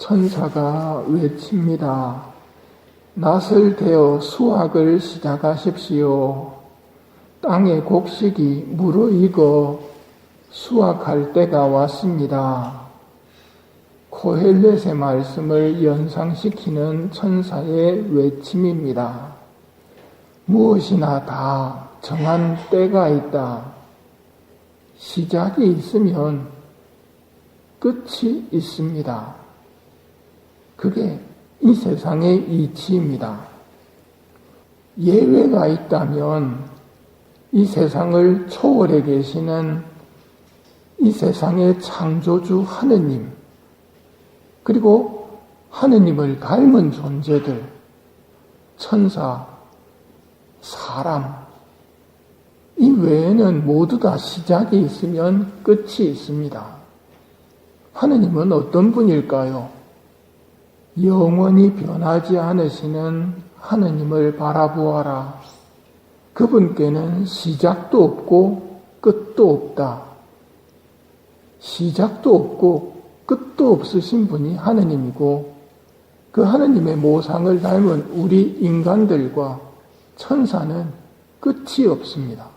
천사가 외칩니다. 낫을 대어 수확을 시작하십시오. 땅의 곡식이 무르익어 수확할 때가 왔습니다. 코헬렛의 말씀을 연상시키는 천사의 외침입니다. 무엇이나 다 정한 때가 있다. 시작이 있으면 끝이 있습니다. 그게 이 세상의 이치입니다. 예외가 있다면 이 세상을 초월해 계시는 이 세상의 창조주 하느님, 그리고 하느님을 닮은 존재들, 천사, 사람, 이 외에는 모두 다 시작이 있으면 끝이 있습니다. 하느님은 어떤 분일까요? 영원히 변하지 않으시는 하느님을 바라보아라. 그분께는 시작도 없고 끝도 없다. 시작도 없고 끝도 없으신 분이 하느님이고, 그 하느님의 모상을 닮은 우리 인간들과 천사는 끝이 없습니다.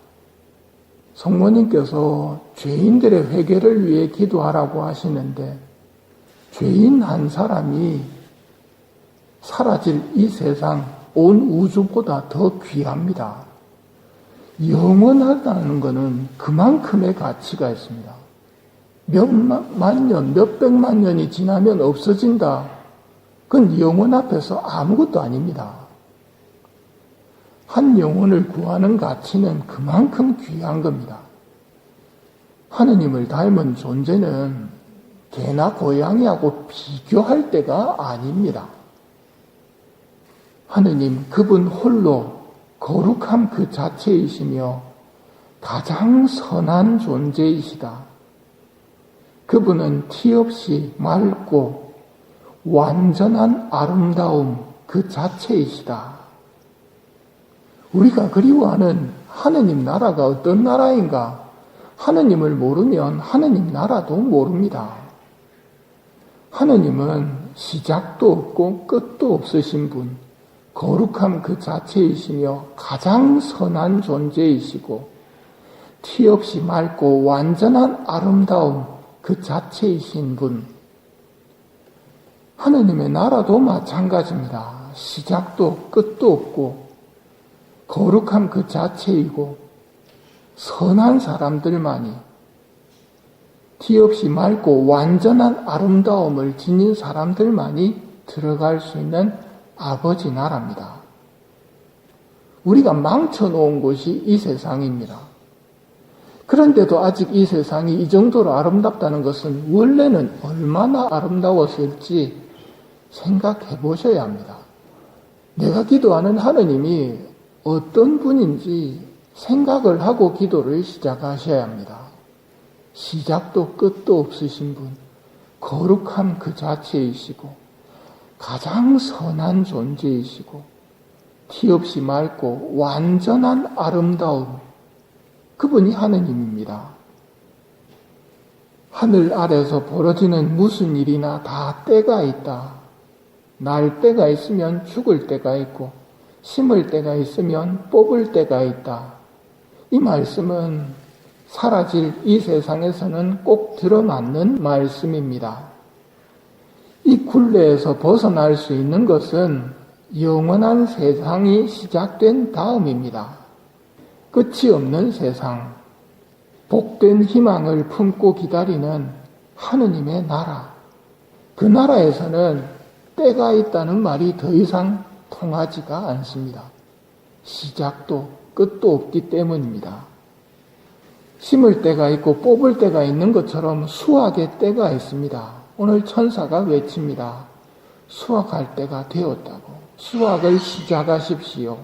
성모님께서 죄인들의 회개를 위해 기도하라고 하시는데, 죄인 한 사람이 사라질 이 세상, 온 우주보다 더 귀합니다. 영원하다는 것은 그만큼의 가치가 있습니다. 몇만 년, 몇백만 년이 지나면 없어진다. 그건 영원 앞에서 아무것도 아닙니다. 한 영혼을 구하는 가치는 그만큼 귀한 겁니다. 하느님을 닮은 존재는 개나 고양이하고 비교할 때가 아닙니다. 하느님, 그분 홀로 거룩함 그 자체이시며 가장 선한 존재이시다. 그분은 티 없이 맑고 완전한 아름다움 그 자체이시다. 우리가 그리워하는 하느님 나라가 어떤 나라인가? 하느님을 모르면 하느님 나라도 모릅니다. 하느님은 시작도 없고 끝도 없으신 분, 거룩함 그 자체이시며 가장 선한 존재이시고 티 없이 맑고 완전한 아름다움 그 자체이신 분. 하느님의 나라도 마찬가지입니다. 시작도 끝도 없고 거룩함 그 자체이고 선한 사람들만이, 티 없이 맑고 완전한 아름다움을 지닌 사람들만이 들어갈 수 있는 아버지 나라입니다. 우리가 망쳐놓은 곳이 이 세상입니다. 그런데도 아직 이 세상이 이 정도로 아름답다는 것은 원래는 얼마나 아름다웠을지 생각해 보셔야 합니다. 내가 기도하는 하느님이 어떤 분인지 생각을 하고 기도를 시작하셔야 합니다. 시작도 끝도 없으신 분, 거룩함 그 자체이시고 가장 선한 존재이시고 티 없이 맑고 완전한 아름다움, 그분이 하느님입니다. 하늘 아래서 벌어지는 무슨 일이나 다 때가 있다. 날 때가 있으면 죽을 때가 있고 심을 때가 있으면 뽑을 때가 있다. 이 말씀은 사라질 이 세상에서는 꼭 들어맞는 말씀입니다. 이 굴레에서 벗어날 수 있는 것은 영원한 세상이 시작된 다음입니다. 끝이 없는 세상, 복된 희망을 품고 기다리는 하느님의 나라. 그 나라에서는 때가 있다는 말이 더 이상 통하지가 않습니다. 시작도 끝도 없기 때문입니다. 심을 때가 있고 뽑을 때가 있는 것처럼 수확의 때가 있습니다. 오늘 천사가 외칩니다. 수확할 때가 되었다고. 수확을 시작하십시오.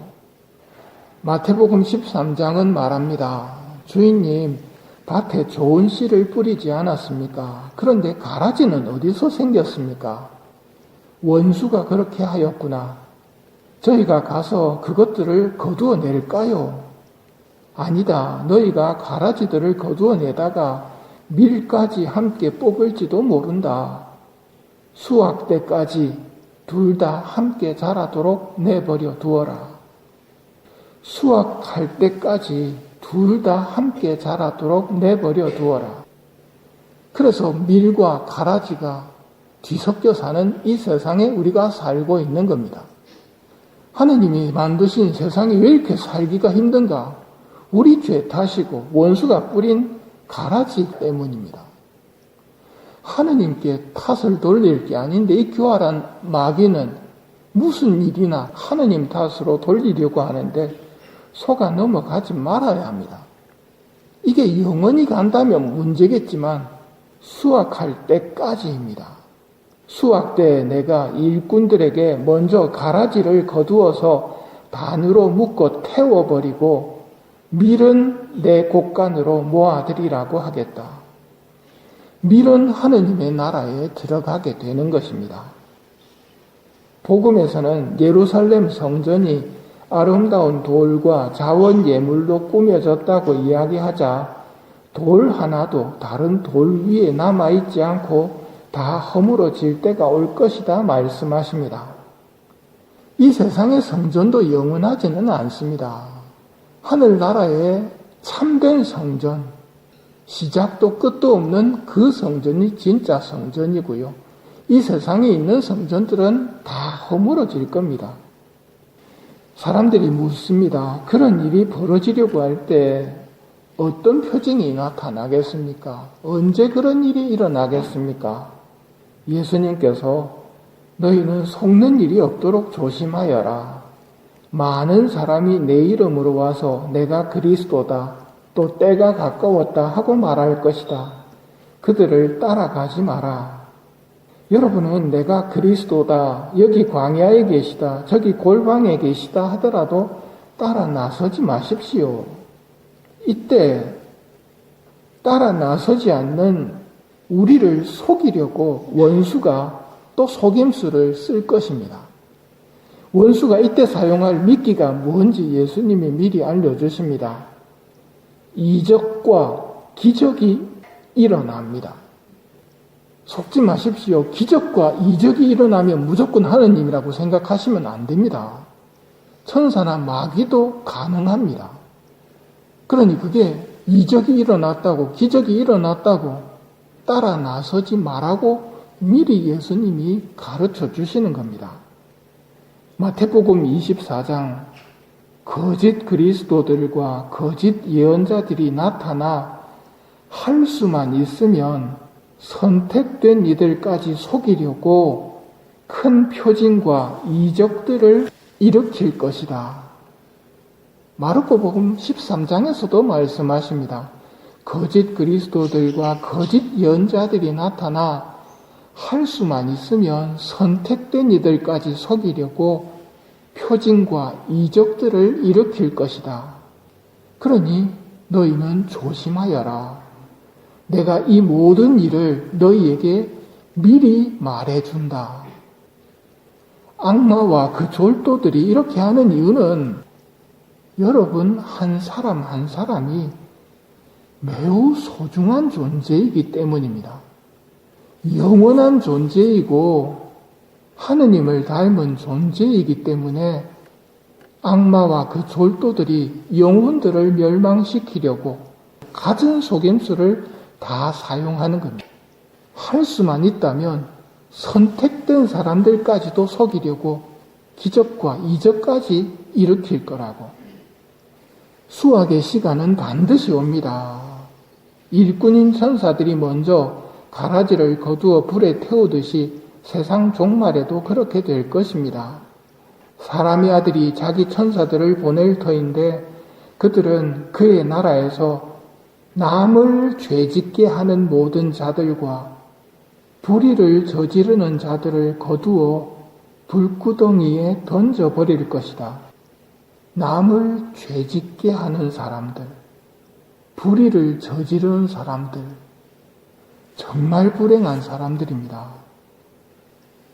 마태복음 13장은 말합니다. 주인님, 밭에 좋은 씨를 뿌리지 않았습니까? 그런데 가라지는 어디서 생겼습니까? 원수가 그렇게 하였구나. 저희가 가서 그것들을 거두어 낼까요? 아니다. 너희가 가라지들을 거두어 내다가 밀까지 함께 뽑을지도 모른다. 수확 때까지 둘 다 함께 자라도록 내버려 두어라. 수확할 때까지 둘 다 함께 자라도록 내버려 두어라. 그래서 밀과 가라지가 뒤섞여 사는 이 세상에 우리가 살고 있는 겁니다. 하느님이 만드신 세상이 왜 이렇게 살기가 힘든가? 우리 죄 탓이고 원수가 뿌린 가라지 때문입니다. 하느님께 탓을 돌릴 게 아닌데 이 교활한 마귀는 무슨 일이나 하느님 탓으로 돌리려고 하는데 속아 넘어가지 말아야 합니다. 이게 영원히 간다면 문제겠지만 수확할 때까지입니다. 수확 때 내가 일꾼들에게 먼저 가라지를 거두어서 단으로 묶어 태워버리고 밀은 내 곡간으로 모아들이라고 하겠다. 밀은 하느님의 나라에 들어가게 되는 것입니다. 복음에서는 예루살렘 성전이 아름다운 돌과 자원 예물로 꾸며졌다고 이야기하자 돌 하나도 다른 돌 위에 남아있지 않고 다 허물어질 때가 올 것이다 말씀하십니다. 이 세상의 성전도 영원하지는 않습니다. 하늘나라의 참된 성전, 시작도 끝도 없는 그 성전이 진짜 성전이고요. 이 세상에 있는 성전들은 다 허물어질 겁니다. 사람들이 묻습니다. 그런 일이 벌어지려고 할 때 어떤 표징이 나타나겠습니까? 언제 그런 일이 일어나겠습니까? 예수님께서 너희는 속는 일이 없도록 조심하여라. 많은 사람이 내 이름으로 와서 내가 그리스도다, 또 때가 가까웠다 하고 말할 것이다. 그들을 따라가지 마라. 여러분은 내가 그리스도다, 여기 광야에 계시다, 저기 골방에 계시다 하더라도 따라 나서지 마십시오. 이때 따라 나서지 않는 우리를 속이려고 원수가 또 속임수를 쓸 것입니다. 원수가 이때 사용할 미끼가 뭔지 예수님이 미리 알려주십니다. 이적과 기적이 일어납니다. 속지 마십시오. 기적과 이적이 일어나면 무조건 하느님이라고 생각하시면 안 됩니다. 천사나 마귀도 가능합니다. 그러니 그게 이적이 일어났다고, 기적이 일어났다고 따라 나서지 말라고 미리 예수님이 가르쳐 주시는 겁니다. 마태복음 24장 거짓 그리스도들과 거짓 예언자들이 나타나 할 수만 있으면 선택된 이들까지 속이려고 큰 표징과 이적들을 일으킬 것이다. 마르코복음 13장에서도 말씀하십니다. 거짓 그리스도들과 거짓 예언자들이 나타나 할 수만 있으면 선택된 이들까지 속이려고 표징과 이적들을 일으킬 것이다. 그러니 너희는 조심하여라. 내가 이 모든 일을 너희에게 미리 말해준다. 악마와 그 졸도들이 이렇게 하는 이유는 여러분 한 사람 한 사람이 매우 소중한 존재이기 때문입니다. 영원한 존재이고 하느님을 닮은 존재이기 때문에 악마와 그 졸도들이 영혼들을 멸망시키려고 갖은 속임수를 다 사용하는 겁니다. 할 수만 있다면 선택된 사람들까지도 속이려고 기적과 이적까지 일으킬 거라고. 수학의 시간은 반드시 옵니다. 일꾼인 천사들이 먼저 가라지를 거두어 불에 태우듯이 세상 종말에도 그렇게 될 것입니다. 사람의 아들이 자기 천사들을 보낼 터인데 그들은 그의 나라에서 남을 죄짓게 하는 모든 자들과 불의를 저지르는 자들을 거두어 불구덩이에 던져버릴 것이다. 남을 죄짓게 하는 사람들, 불의를 저지르는 사람들, 정말 불행한 사람들입니다.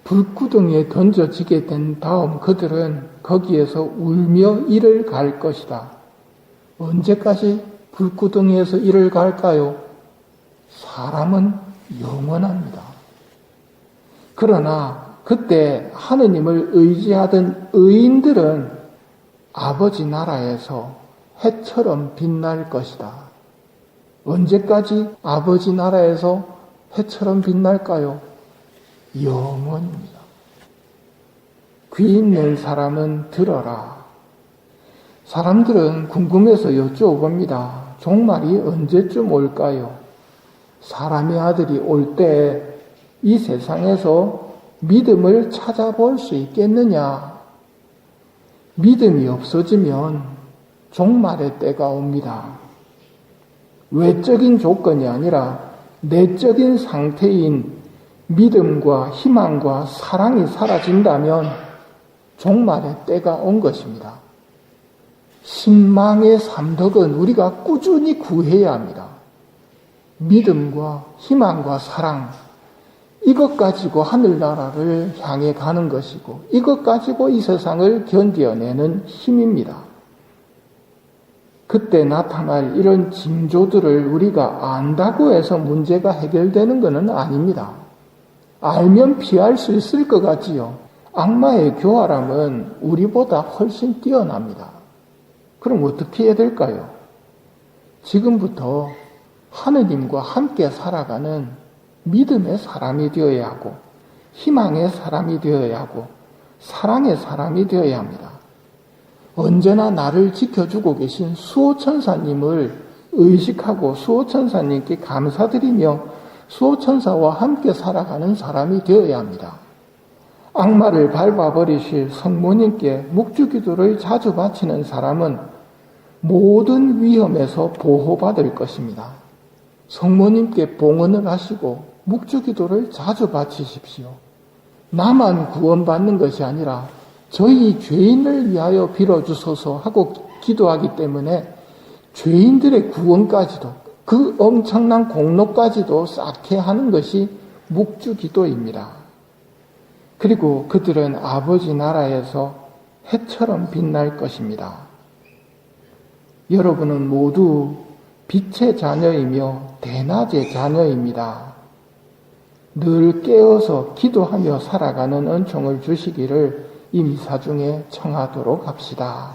불구덩이에 던져지게 된 다음 그들은 거기에서 울며 이를 갈 것이다. 언제까지 불구덩이에서 이를 갈까요? 사람은 영원합니다. 그러나 그때 하느님을 의지하던 의인들은 아버지 나라에서 해처럼 빛날 것이다. 언제까지 아버지 나라에서 해처럼 빛날까요? 영원입니다. 귀 있는 사람은 들어라. 사람들은 궁금해서 여쭤봅니다. 종말이 언제쯤 올까요? 사람의 아들이 올 때 이 세상에서 믿음을 찾아볼 수 있겠느냐? 믿음이 없어지면 종말의 때가 옵니다. 외적인 조건이 아니라 내적인 상태인 믿음과 희망과 사랑이 사라진다면 종말의 때가 온 것입니다. 신망의 삼덕은 우리가 꾸준히 구해야 합니다. 믿음과 희망과 사랑, 이것 가지고 하늘나라를 향해 가는 것이고 이것 가지고 이 세상을 견뎌내는 힘입니다. 그때 나타날 이런 징조들을 우리가 안다고 해서 문제가 해결되는 것은 아닙니다. 알면 피할 수 있을 것 같지요. 악마의 교활함은 우리보다 훨씬 뛰어납니다. 그럼 어떻게 해야 될까요? 지금부터 하느님과 함께 살아가는 믿음의 사람이 되어야 하고 희망의 사람이 되어야 하고 사랑의 사람이 되어야 합니다. 언제나 나를 지켜주고 계신 수호천사님을 의식하고 수호천사님께 감사드리며 수호천사와 함께 살아가는 사람이 되어야 합니다. 악마를 밟아버리실 성모님께 묵주기도를 자주 바치는 사람은 모든 위험에서 보호받을 것입니다. 성모님께 봉헌을 하시고 묵주기도를 자주 바치십시오. 나만 구원받는 것이 아니라 저희 죄인을 위하여 빌어주소서 하고 기도하기 때문에 죄인들의 구원까지도 그 엄청난 공로까지도 쌓게 하는 것이 묵주기도입니다. 그리고 그들은 아버지 나라에서 해처럼 빛날 것입니다. 여러분은 모두 빛의 자녀이며 대낮의 자녀입니다. 늘 깨어서 기도하며 살아가는 은총을 주시기를 이 미사 중에 청하도록 합시다.